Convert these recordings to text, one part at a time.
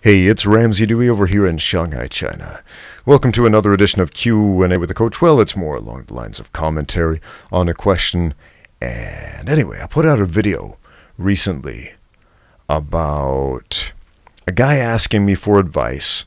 Hey, it's Ramsey Dewey over here in Shanghai, China. Welcome to another edition of Q&A with the Coach. Well, it's more along the lines of commentary on a question. And anyway, I put out a video recently about a guy asking me for advice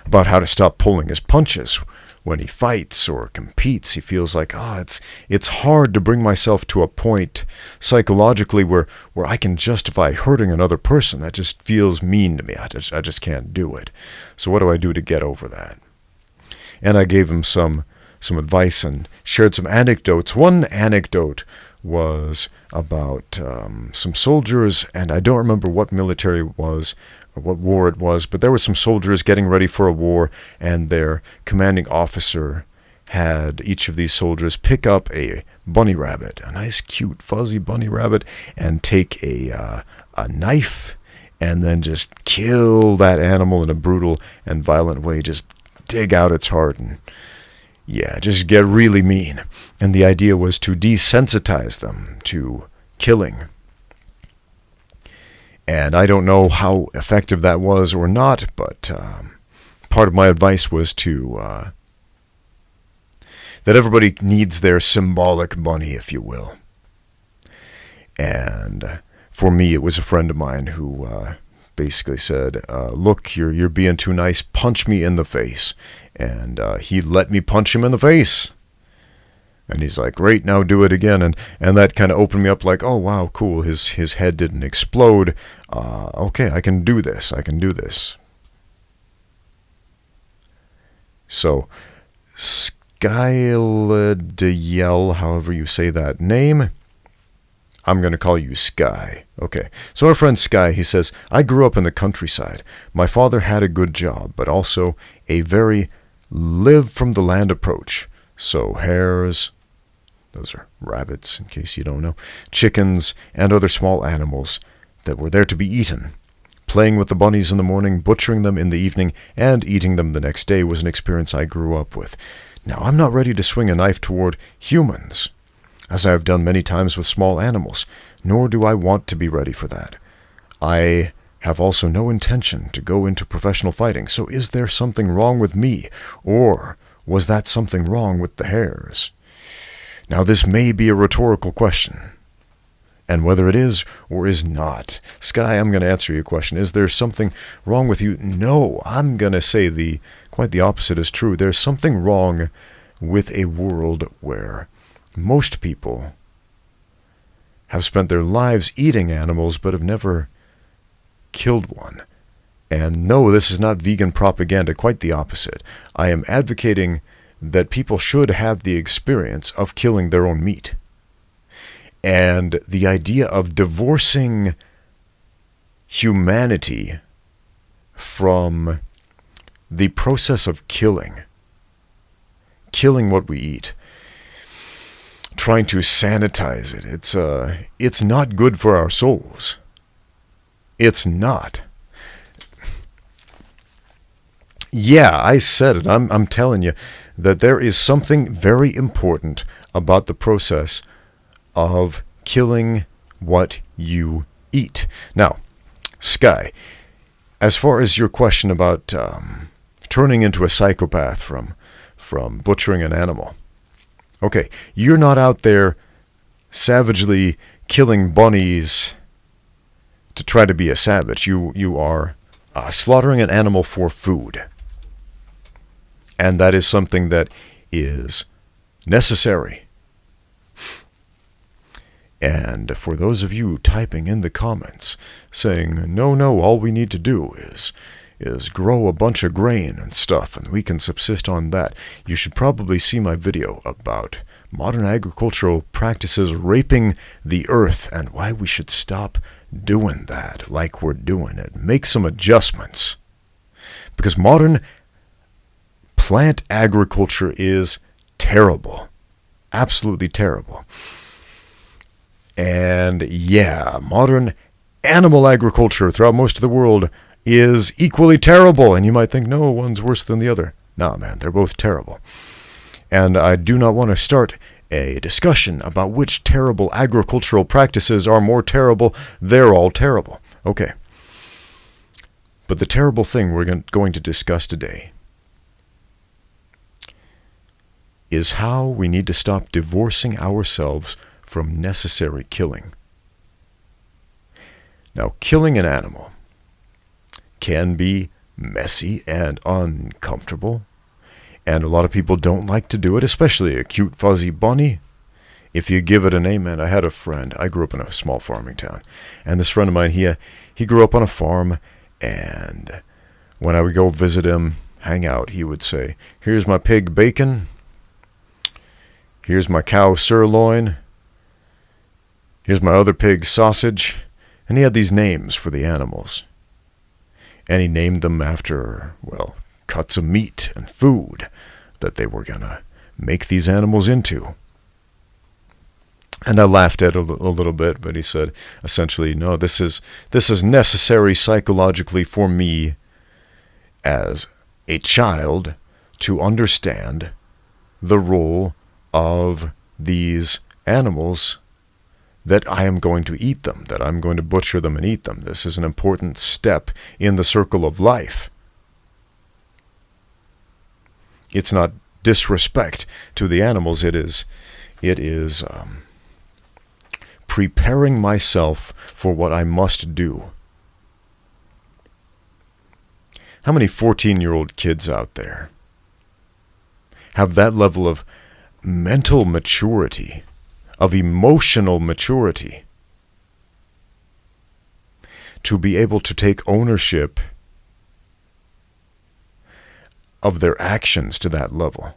about how to stop pulling his punches when he fights or competes. He feels like, it's hard to bring myself to a point psychologically where I can justify hurting another person. That just feels mean to me. I just can't do it. So what do I do to get over that? And I gave him some advice and shared some anecdotes. One anecdote was about some soldiers, and I don't remember what military it was or what war it was, but there were some soldiers getting ready for a war, and their commanding officer had each of these soldiers pick up a bunny rabbit, a nice, cute, fuzzy bunny rabbit, and take a knife and then just kill that animal in a brutal and violent way. Just dig out its heart and just get really mean. And the idea was to desensitize them to killing. And I don't know how effective that was or not, but part of my advice was that everybody needs their symbolic bunny, if you will. And for me, it was a friend of mine who basically said, look, you're being too nice, punch me in the face. And he let me punch him in the face. And he's like, great, now do it again. And that kind of opened me up like, oh, wow, cool. His head didn't explode. Okay, I can do this. So, Skylediel, however you say that name, I'm going to call you Sky. Okay, so our friend Sky, he says, I grew up in the countryside. My father had a good job, but also a very live from the land approach. So hares, those are rabbits in case you don't know, chickens, and other small animals that were there to be eaten. Playing with the bunnies in the morning, butchering them in the evening, and eating them the next day was an experience I grew up with. Now, I'm not ready to swing a knife toward humans, as I have done many times with small animals, nor do I want to be ready for that. I have also no intention to go into professional fighting, so is there something wrong with me, or was that something wrong with the hares? Now, this may be a rhetorical question, and whether it is or is not, Sky, I'm going to answer your question. Is there something wrong with you? No, I'm going to say quite the opposite is true. There's something wrong with a world where most people have spent their lives eating animals but have never killed one. And no, this is not vegan propaganda, quite the opposite. I am advocating that people should have the experience of killing their own meat. And the idea of divorcing humanity from the process of killing what we eat, trying to sanitize it, it's not good for our souls. It's not. Yeah, I said it. I'm telling you that there is something very important about the process of killing what you eat. Now, Sky, as far as your question about turning into a psychopath from butchering an animal, okay, you're not out there savagely killing bunnies to try to be a savage. You are slaughtering an animal for food. And that is something that is necessary. And for those of you typing in the comments saying, no, all we need to do is grow a bunch of grain and stuff, and we can subsist on that, you should probably see my video about modern agricultural practices raping the earth and why we should stop doing that like we're doing it. Make some adjustments. Because modern plant agriculture is terrible. Absolutely terrible. And modern animal agriculture throughout most of the world is equally terrible. And you might think, no, one's worse than the other. No, man, they're both terrible. And I do not want to start a discussion about which terrible agricultural practices are more terrible. They're all terrible. Okay. But the terrible thing we're going to discuss today is how we need to stop divorcing ourselves from necessary killing. Now, killing an animal can be messy and uncomfortable, and a lot of people don't like to do it, especially a cute fuzzy bunny. If you give it a name, and I had a friend, I grew up in a small farming town, and this friend of mine, he grew up on a farm, and when I would go visit him, hang out, he would say, "Here's my pig bacon, here's my cow sirloin, here's my other pig sausage," and he had these names for the animals. And he named them after, well, cuts of meat and food that they were going to make these animals into. And I laughed at it a little bit, but he said, essentially, no, this is necessary psychologically for me as a child to understand the role of these animals, that I am going to eat them, that I'm going to butcher them and eat them. This is an important step in the circle of life. It's not disrespect to the animals. It is preparing myself for what I must do. How many 14-year-old kids out there have that level of mental maturity, of emotional maturity, to be able to take ownership of their actions to that level?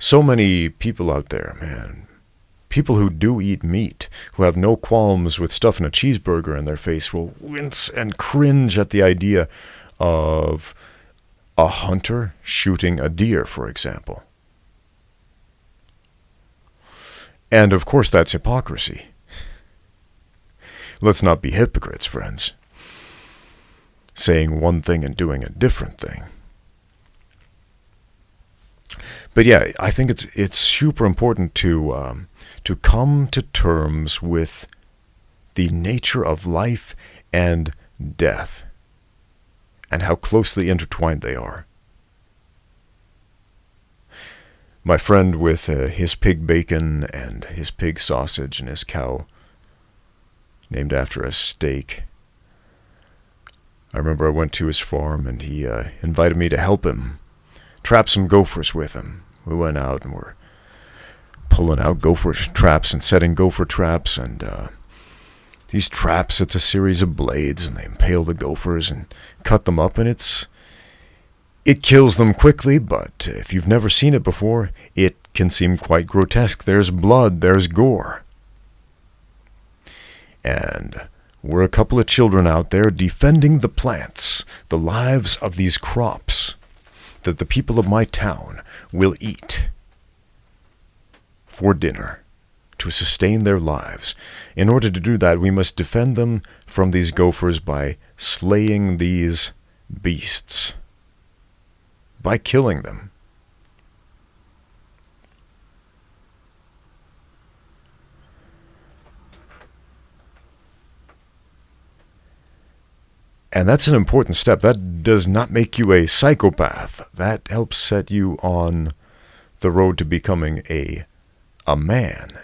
So many people out there, man, people who do eat meat, who have no qualms with stuffing a cheeseburger in their face, will wince and cringe at the idea of a hunter shooting a deer, for example. And of course that's hypocrisy. Let's not be hypocrites, friends, saying one thing and doing a different thing. But yeah, I think it's super important to come to terms with the nature of life and death and how closely intertwined they are. My friend with his pig bacon and his pig sausage and his cow named after a steak. I remember I went to his farm and he invited me to help him trap some gophers with him. We went out and were pulling out gopher traps and setting gopher traps, and these traps, it's a series of blades, and they impale the gophers and cut them up, and it kills them quickly, but if you've never seen it before, it can seem quite grotesque. There's blood, there's gore. And we're a couple of children out there defending the plants, the lives of these crops that the people of my town will eat for dinner to sustain their lives. In order to do that, we must defend them from these gophers by slaying these beasts, by killing them. And that's an important step. That does not make you a psychopath. That helps set you on the road to becoming a man,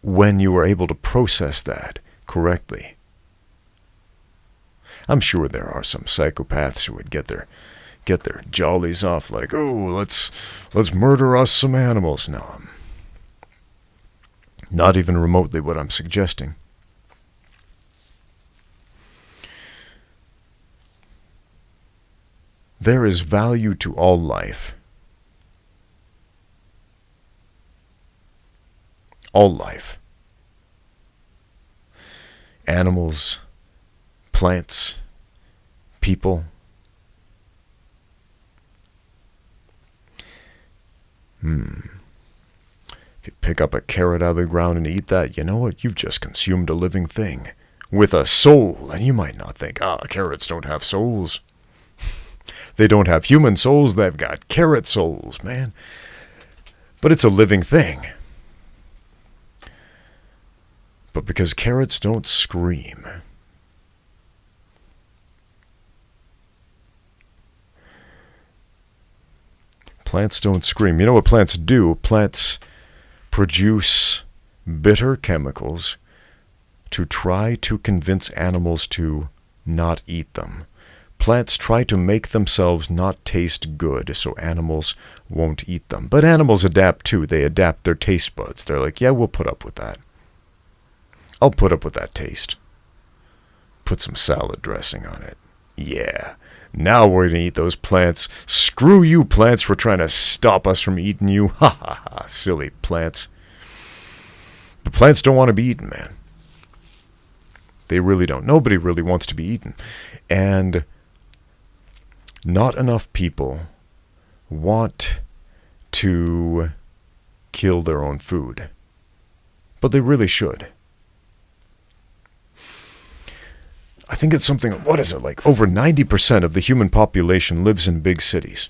when you are able to process that correctly. I'm sure there are some psychopaths who would get their jollies off, like, oh, let's murder us some animals. No, not even remotely what I'm suggesting. There is value to all life. All life. Animals, plants, people. If you pick up a carrot out of the ground and eat that, you know what? You've just consumed a living thing with a soul. And you might not think, carrots don't have souls. They don't have human souls, they've got carrot souls, man. But it's a living thing. but because carrots don't scream. Plants don't scream. You know what plants do? Plants produce bitter chemicals to try to convince animals to not eat them. Plants try to make themselves not taste good so animals won't eat them. But animals adapt too. They adapt their taste buds. They're like, yeah, we'll put up with that. I'll put up with that taste. Put some salad dressing on it. Yeah. Now we're going to eat those plants. Screw you, plants, for trying to stop us from eating you. Ha ha ha, silly plants. But plants don't want to be eaten, man. They really don't. Nobody really wants to be eaten. And not enough people want to kill their own food. But they really should. I think it's something, what is it, like over 90% of the human population lives in big cities.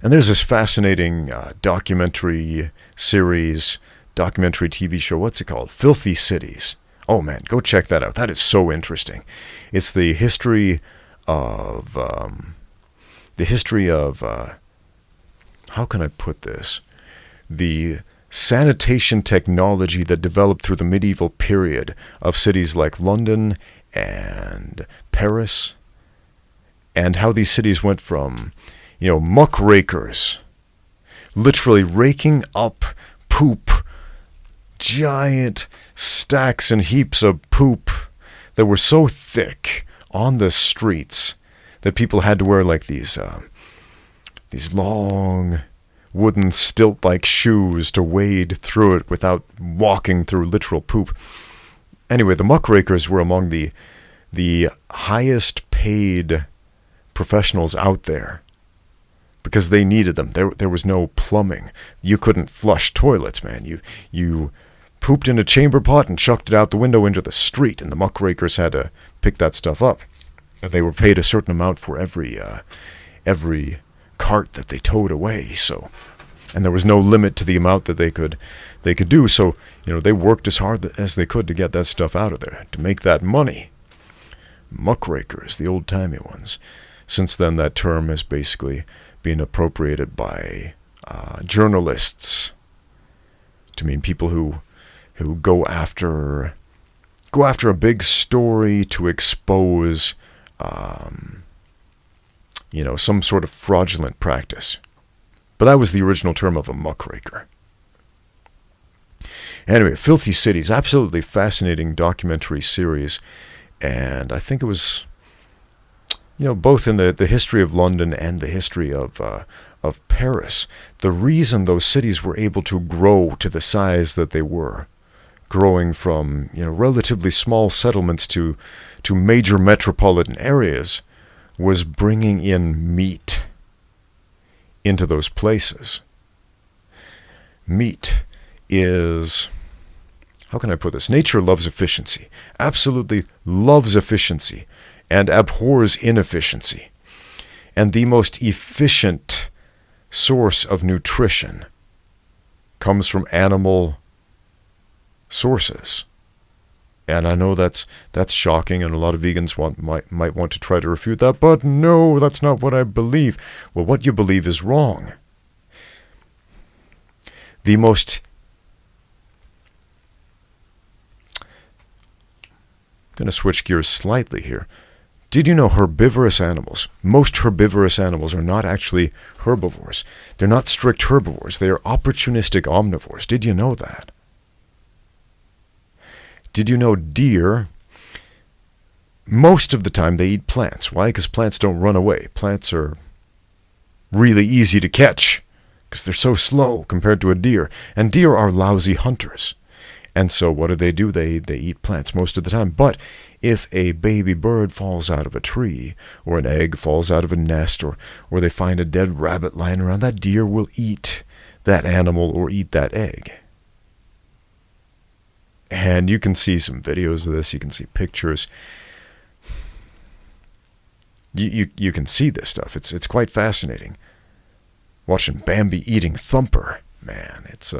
And there's this fascinating documentary series, documentary TV show, what's it called? Filthy Cities. Oh man, go check that out. That is so interesting. It's the history of, how can I put this? The sanitation technology that developed through the medieval period of cities like London and Paris, and how these cities went from, muckrakers, literally raking up poop, giant stacks and heaps of poop that were so thick on the streets that people had to wear like these long wooden stilt-like shoes to wade through it without walking through literal poop. Anyway, the muckrakers were among the highest paid professionals out there because they needed them. There was no plumbing. You couldn't flush toilets, man. You pooped in a chamber pot and chucked it out the window into the street, and the muckrakers had to pick that stuff up. And they were paid a certain amount for every cart that they towed away, and there was no limit to the amount that they could do, so they worked as hard as they could to get that stuff out of there, to make that money. Muckrakers, the old-timey ones. Since then, that term has basically been appropriated by journalists to mean people who go after a big story to expose some sort of fraudulent practice. But that was the original term of a muckraker. Anyway, Filthy Cities, absolutely fascinating documentary series. And I think it was, both in the history of London and the history of Paris, the reason those cities were able to grow to the size that they were, growing from, relatively small settlements to major metropolitan areas, was bringing in meat into those places. Meat is, how can I put this? Nature loves efficiency, absolutely loves efficiency, and abhors inefficiency. And the most efficient source of nutrition comes from animal sources. And I know that's shocking, and a lot of vegans might want to try to refute that, but no, that's not what I believe. Well, what you believe is wrong. I'm going to switch gears slightly here. Did you know most herbivorous animals are not actually herbivores? They're not strict herbivores. They are opportunistic omnivores. Did you know that? Did you know deer, most of the time they eat plants? Why? Because plants don't run away. Plants are really easy to catch because they're so slow compared to a deer. And deer are lousy hunters. And so what do? They eat plants most of the time. But if a baby bird falls out of a tree, or an egg falls out of a nest, or they find a dead rabbit lying around, that deer will eat that animal or eat that egg. And you can see some videos of this. You can see pictures. You can see this stuff. It's quite fascinating. Watching Bambi eating Thumper, man, it's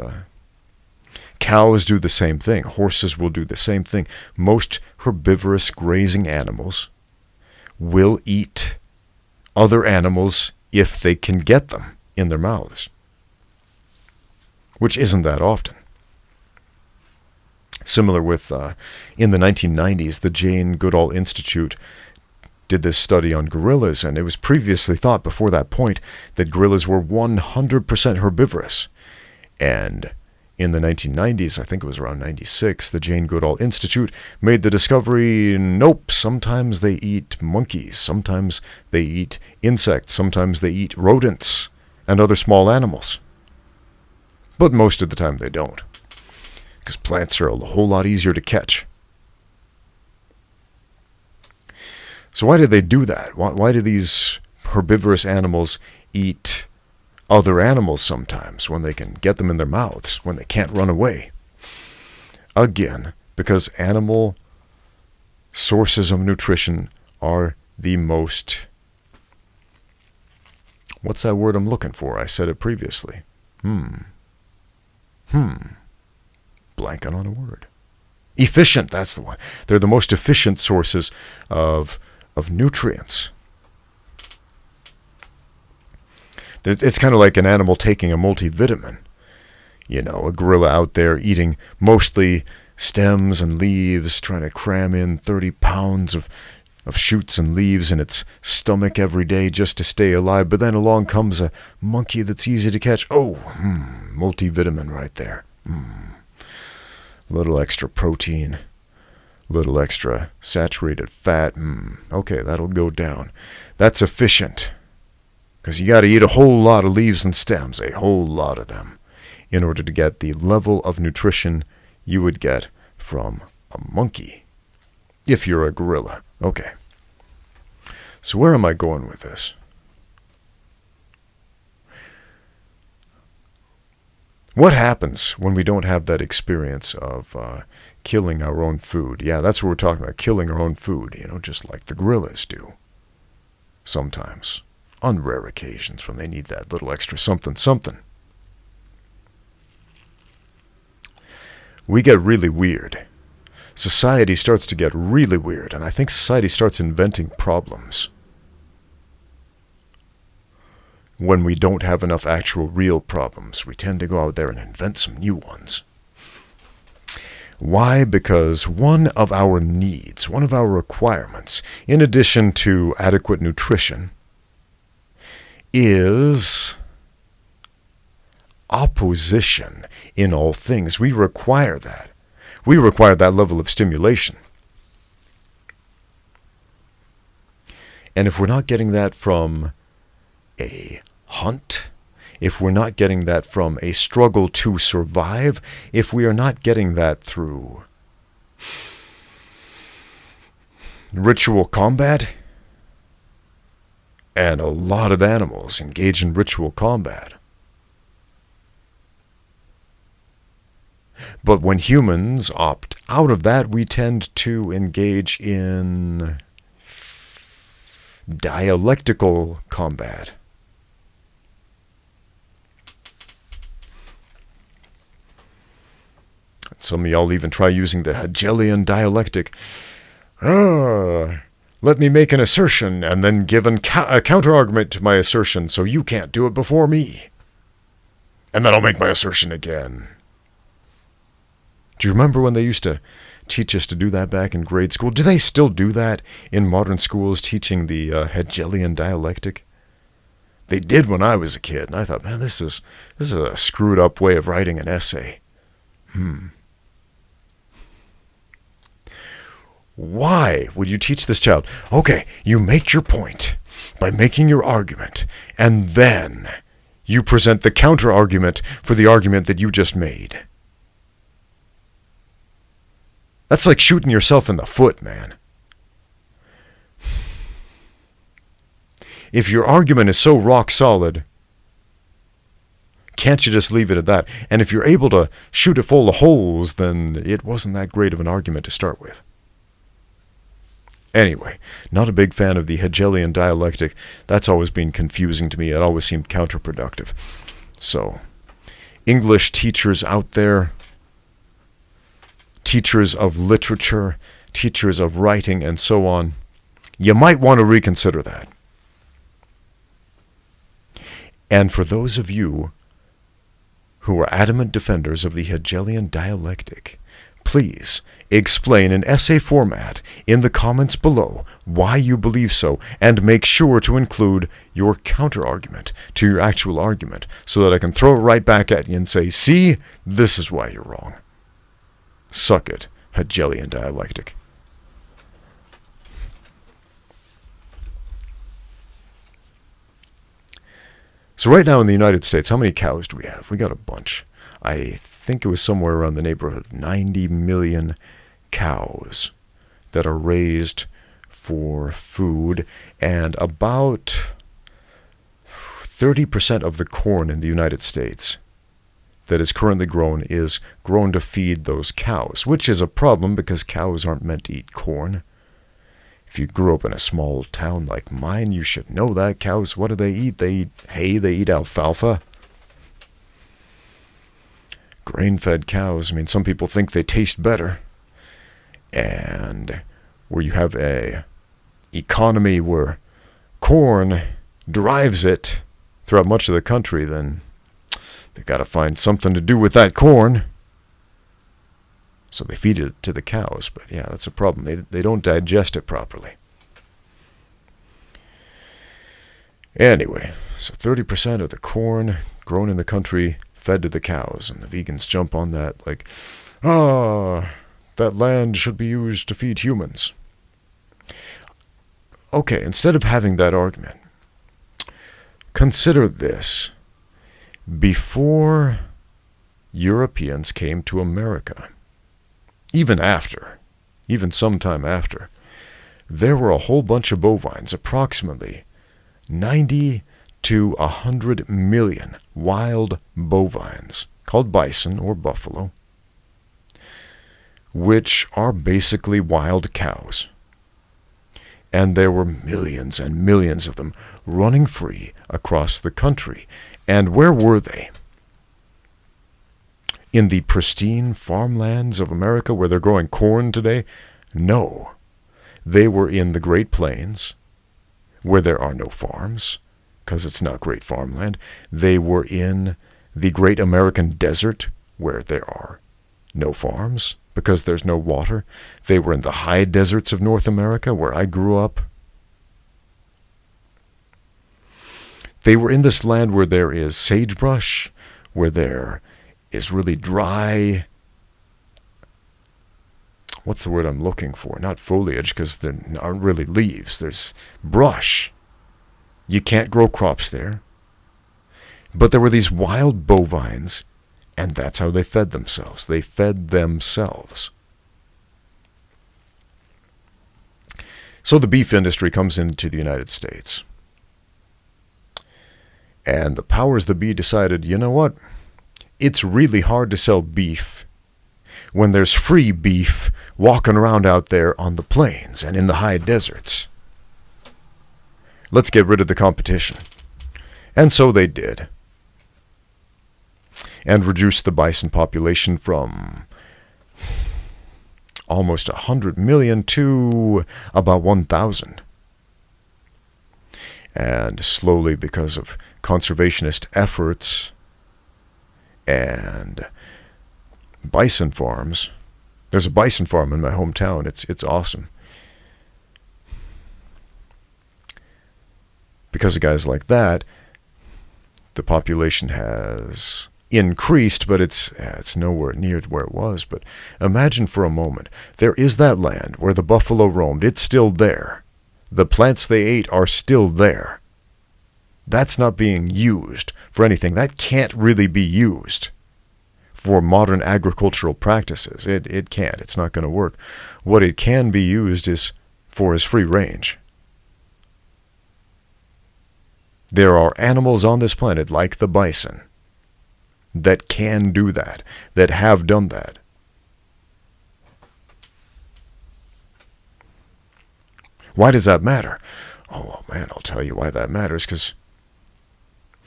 Cows do the same thing. Horses will do the same thing. Most herbivorous grazing animals will eat other animals if they can get them in their mouths, which isn't that often. Similar with, in the 1990s, the Jane Goodall Institute did this study on gorillas, and it was previously thought before that point that gorillas were 100% herbivorous. And in the 1990s, I think it was around 96, the Jane Goodall Institute made the discovery, nope, sometimes they eat monkeys, sometimes they eat insects, sometimes they eat rodents and other small animals. But most of the time they don't, because plants are a whole lot easier to catch. So why did they do that? Why do these herbivorous animals eat other animals sometimes when they can get them in their mouths, when they can't run away? Again, because animal sources of nutrition are the most... What's that word I'm looking for? I said it previously. Blanking on a word. Efficient, that's the one. They're the most efficient sources of nutrients. It's kind of like an animal taking a multivitamin. You know, a gorilla out there eating mostly stems and leaves, trying to cram in 30 pounds of shoots and leaves in its stomach every day just to stay alive. But then along comes a monkey that's easy to catch. Oh, multivitamin right there. Little extra protein, little extra saturated fat. Okay, that'll go down. That's efficient. Because you got to eat a whole lot of leaves and stems, a whole lot of them, in order to get the level of nutrition you would get from a monkey, if you're a gorilla. Okay. So where am I going with this? What happens when we don't have that experience of killing our own food? Yeah, that's what we're talking about, killing our own food, just like the gorillas do sometimes. On rare occasions when they need that little extra something. We get really weird. Society starts to get really weird, and I think society starts inventing problems when we don't have enough actual real problems. We tend to go out there and invent some new ones. Why? Because one of our needs, one of our requirements, in addition to adequate nutrition, is opposition in all things. We require that. We require that level of stimulation. And if we're not getting that from a hunt, if we're not getting that from a struggle to survive, if we are not getting that through ritual combat, and a lot of animals engage in ritual combat. But when humans opt out of that, we tend to engage in dialectical combat. Some of y'all even try using the Hegelian dialectic. Let me make an assertion and then give a counter-argument to my assertion so you can't do it before me. And then I'll make my assertion again. Do you remember when they used to teach us to do that back in grade school? Do they still do that in modern schools, teaching the Hegelian dialectic? They did when I was a kid, and I thought, man, this is a screwed up way of writing an essay. Why would you teach this child? Okay, you make your point by making your argument, and then you present the counter-argument for the argument that you just made. That's like shooting yourself in the foot, man. If your argument is so rock solid, can't you just leave it at that? And if you're able to shoot it full of holes, then it wasn't that great of an argument to start with. Anyway, not a big fan of the Hegelian dialectic. That's always been confusing to me. It always seemed counterproductive. So, English teachers out there, teachers of literature, teachers of writing, and so on, you might want to reconsider that. And for those of you who are adamant defenders of the Hegelian dialectic, please explain in essay format in the comments below why you believe so, and make sure to include your counter-argument to your actual argument so that I can throw it right back at you and say, see, this is why you're wrong. Suck it, Hegelian dialectic. So right now in the United States, how many cows do we have? We got a bunch. I think it was somewhere around the neighborhood of 90 million cows that are raised for food, and about 30% of the corn in the United States that is currently grown is grown to feed those cows, which is a problem because cows aren't meant to eat corn. If you grew up in a small town like mine, you should know that. Cows, what do they eat? They eat hay, they eat alfalfa. Grain-fed cows, I mean, some people think they taste better. And where you have a economy where corn drives it throughout much of the country, then they got to find something to do with that corn. So they feed it to the cows. But yeah, that's a problem. They don't digest it properly. Anyway, so 30% of the corn grown in the country fed to the cows. And the vegans jump on that like, that land should be used to feed humans. Okay, instead of having that argument, consider this. Before Europeans came to America, even sometime after, there were a whole bunch of bovines, approximately 90 to 100 million wild bovines, called bison or buffalo, which are basically wild cows. And there were millions and millions of them running free across the country. And where were they? In the pristine farmlands of America where they're growing corn today? No. They were in the Great Plains, where there are no farms, because it's not great farmland. They were in the Great American Desert, where there are no farms, because there's no water. They were in the high deserts of North America, where I grew up. They were in this land where there is sagebrush, where there is really dry, what's the word I'm looking for? Not foliage, because there aren't really leaves. There's brush. You can't grow crops there. But there were these wild bovines, and that's how they fed themselves. They fed themselves. So the beef industry comes into the United States. And the powers that be decided, you know what? It's really hard to sell beef when there's free beef walking around out there on the plains and in the high deserts. Let's get rid of the competition. And so they did. And reduced the bison population from almost 100 million to about 1,000. And slowly, because of conservationist efforts and bison farms, there's a bison farm in my hometown. It's awesome. Because of guys like that, the population has increased, but it's nowhere near where it was. But imagine for a moment, there is that land where the buffalo roamed. It's still there. The plants they ate are still there. That's not being used for anything. That can't really be used for modern agricultural practices. It can't. It's not going to work. What it can be used is for is free range. There are animals on this planet like the bison that can do that, that have done that. Why does that matter? Oh, man, I'll tell you why that matters, because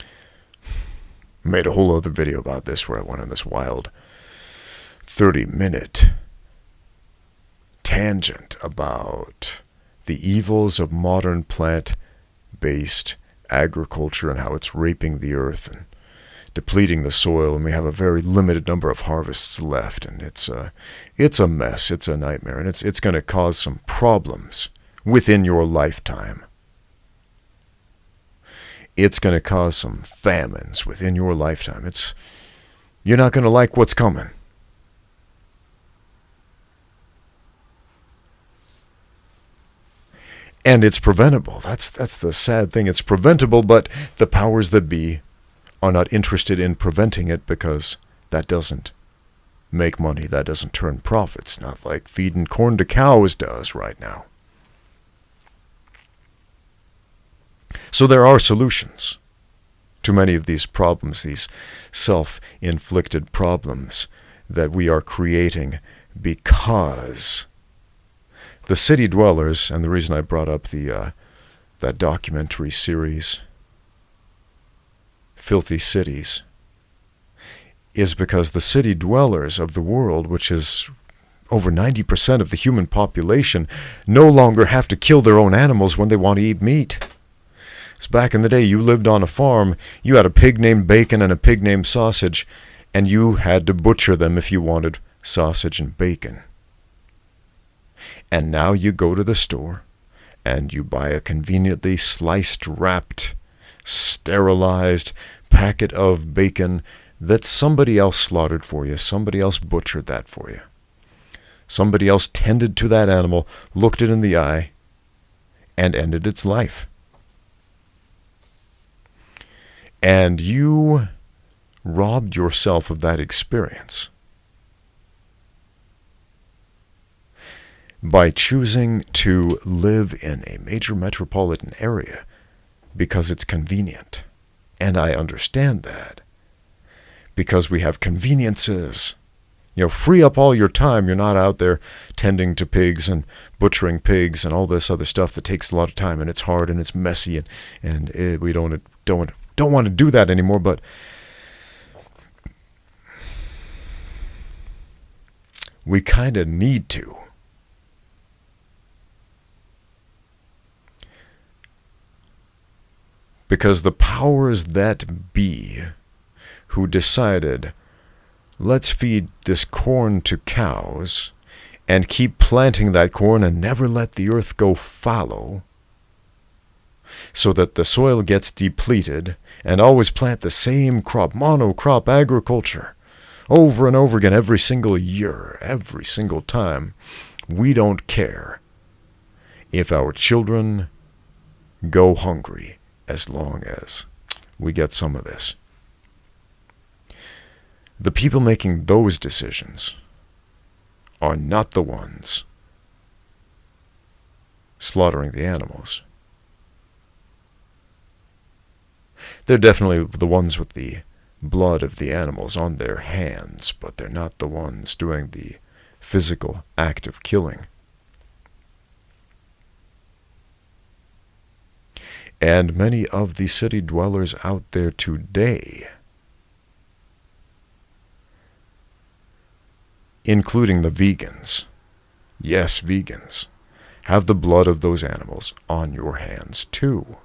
I made a whole other video about this where I went on this wild 30-minute tangent about the evils of modern plant-based agriculture and how it's raping the earth and depleting the soil, and we have a very limited number of harvests left, and it's a mess, it's a nightmare, and it's going to cause some problems within your lifetime. It's going to cause some famines within your lifetime. You're not going to like what's coming. And it's preventable. That's the sad thing. It's preventable, but the powers that be are not interested in preventing it because that doesn't make money. That doesn't turn profits. Not like feeding corn to cows does right now. So there are solutions to many of these problems, these self-inflicted problems that we are creating because the city dwellers, and the reason I brought up that documentary series, Filthy Cities, is because the city dwellers of the world, which is over 90% of the human population, no longer have to kill their own animals when they want to eat meat. So back in the day, you lived on a farm, you had a pig named Bacon and a pig named Sausage, and you had to butcher them if you wanted sausage and bacon. And now you go to the store and you buy a conveniently sliced, wrapped, sterilized packet of bacon that somebody else slaughtered for you. Somebody else butchered that for you. Somebody else tended to that animal, looked it in the eye, and ended its life. And you robbed yourself of that experience by choosing to live in a major metropolitan area because it's convenient. And I understand that. Because we have conveniences. Free up all your time. You're not out there tending to pigs and butchering pigs and all this other stuff that takes a lot of time, and it's hard and it's messy, and we don't want to do that anymore, but we kind of need to. Because the powers that be who decided, let's feed this corn to cows and keep planting that corn and never let the earth go fallow so that the soil gets depleted, and always plant the same crop, monocrop agriculture, over and over again every single year, every single time. We don't care if our children go hungry as long as we get some of this. The people making those decisions are not the ones slaughtering the animals. They're definitely the ones with the blood of the animals on their hands, but they're not the ones doing the physical act of killing. And many of the city dwellers out there today, including the vegans, yes, vegans, have the blood of those animals on your hands too.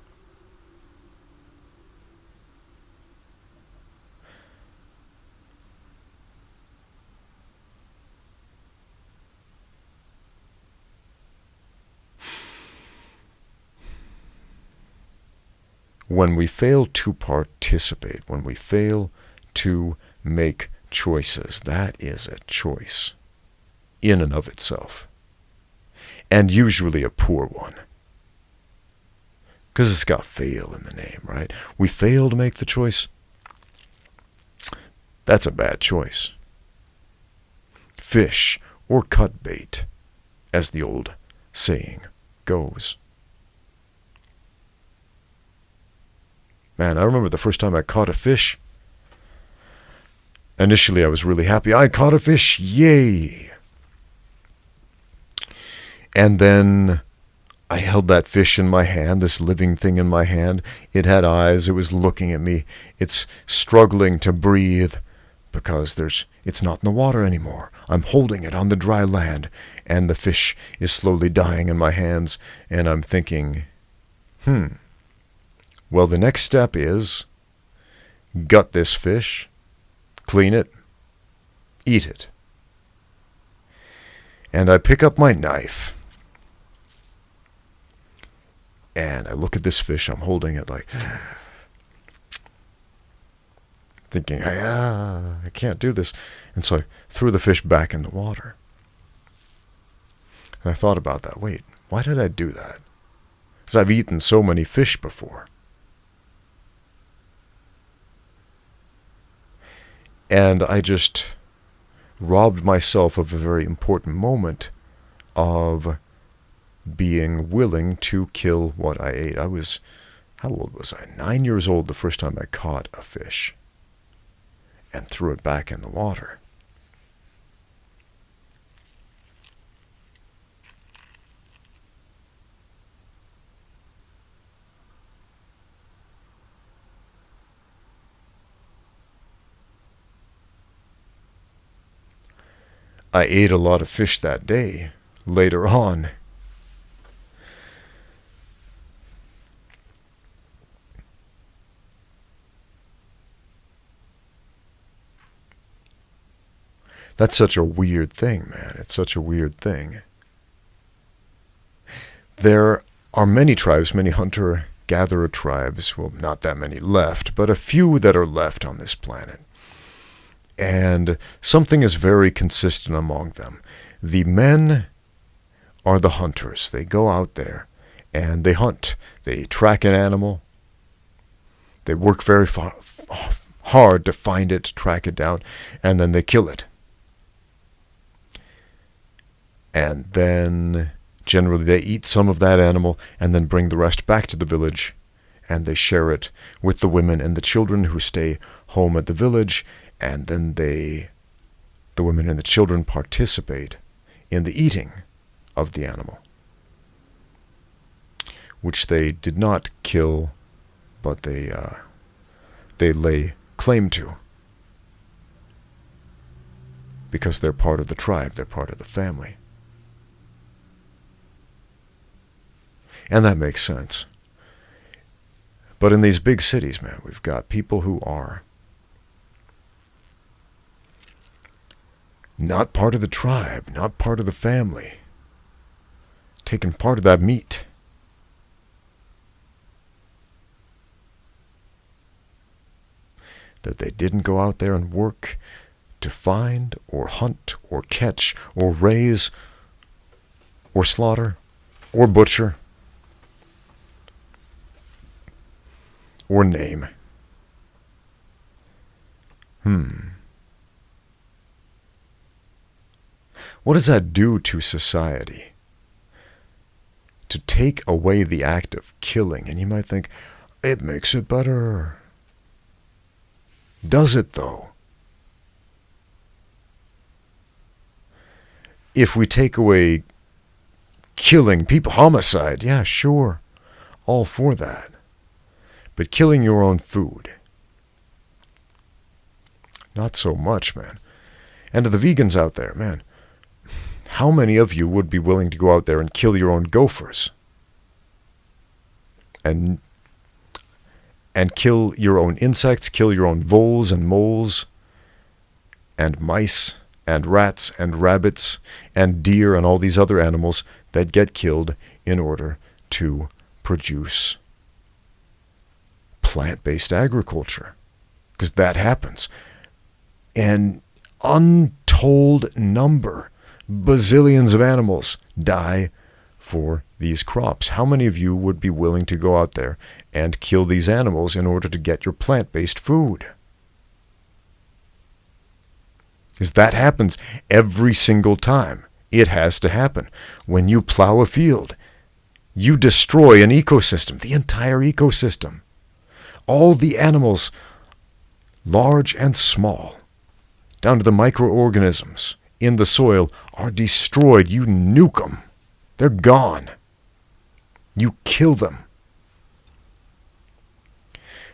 When we fail to participate, when we fail to make choices, that is a choice in and of itself, and usually a poor one, because it's got fail in the name, right? We fail to make the choice. That's a bad choice. Fish or cut bait, as the old saying goes. Man, I remember the first time I caught a fish. Initially, I was really happy. I caught a fish, yay! And then I held that fish in my hand, this living thing in my hand. It had eyes, it was looking at me. It's struggling to breathe because It's not in the water anymore. I'm holding it on the dry land, and the fish is slowly dying in my hands, and I'm thinking, well, the next step is gut this fish, clean it, eat it. And I pick up my knife, and I look at this fish. I'm holding it like, thinking, I can't do this. And so I threw the fish back in the water. And I thought about that. Wait, why did I do that? Because I've eaten so many fish before. And I just robbed myself of a very important moment of being willing to kill what I ate. How old was I? 9 years old the first time I caught a fish and threw it back in the water. I ate a lot of fish that day, later on. That's such a weird thing, man. It's such a weird thing. There are many tribes, many hunter-gatherer tribes, well, not that many left, but a few that are left on this planet. And something is very consistent among them. The men are the hunters. They go out there and they hunt. They track an animal. They work very hard to find it, track it down, and then they kill it. And then generally they eat some of that animal and then bring the rest back to the village, and they share it with the women and the children who stay home at the village. And then the women and the children participate in the eating of the animal, which they did not kill, but they lay claim to, because they're part of the tribe, they're part of the family. And that makes sense. But in these big cities, man, we've got people who are not part of the tribe, not part of the family, taking part of that meat. That they didn't go out there and work to find or hunt or catch or raise or slaughter or butcher or name. What does that do to society? To take away the act of killing, and you might think, it makes it better. Does it, though? If we take away killing people, homicide, yeah, sure, all for that. But killing your own food, not so much, man. And to the vegans out there, man, how many of you would be willing to go out there and kill your own gophers? And kill your own insects, kill your own voles and moles, and mice, and rats, and rabbits, and deer, and all these other animals that get killed in order to produce plant-based agriculture. Because that happens. An untold number, bazillions of animals die for these crops. How many of you would be willing to go out there and kill these animals in order to get your plant-based food? Because that happens every single time. It has to happen. When you plow a field, you destroy an ecosystem, the entire ecosystem. All the animals, large and small, down to the microorganisms in the soil, are destroyed. You nuke them. They're gone. You kill them.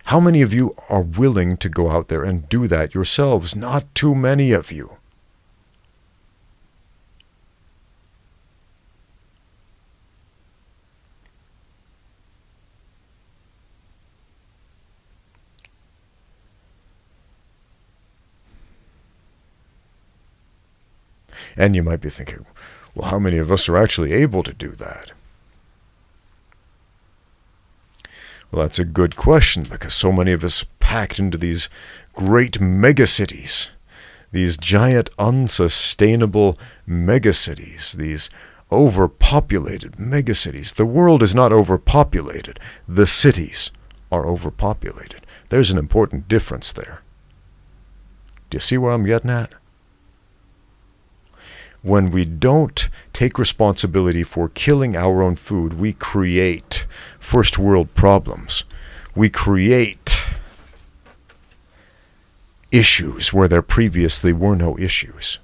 How many of you are willing to go out there and do that yourselves? Not too many of you. And you might be thinking, well, how many of us are actually able to do that? Well, that's a good question, because so many of us are packed into these great megacities, these giant unsustainable megacities, these overpopulated megacities. The world is not overpopulated. The cities are overpopulated. There's an important difference there. Do you see where I'm getting at? When we don't take responsibility for killing our own food, we create first world problems. We create issues where there previously were no issues.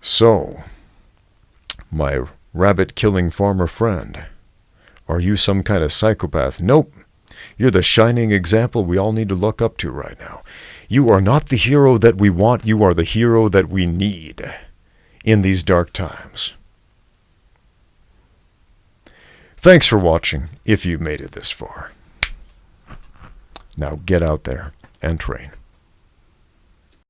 So, my rabbit-killing farmer friend, are you some kind of psychopath? Nope. You're the shining example we all need to look up to right now. You are not the hero that we want. You are the hero that we need in these dark times. Thanks for watching, if you made it this far. Now get out there and train.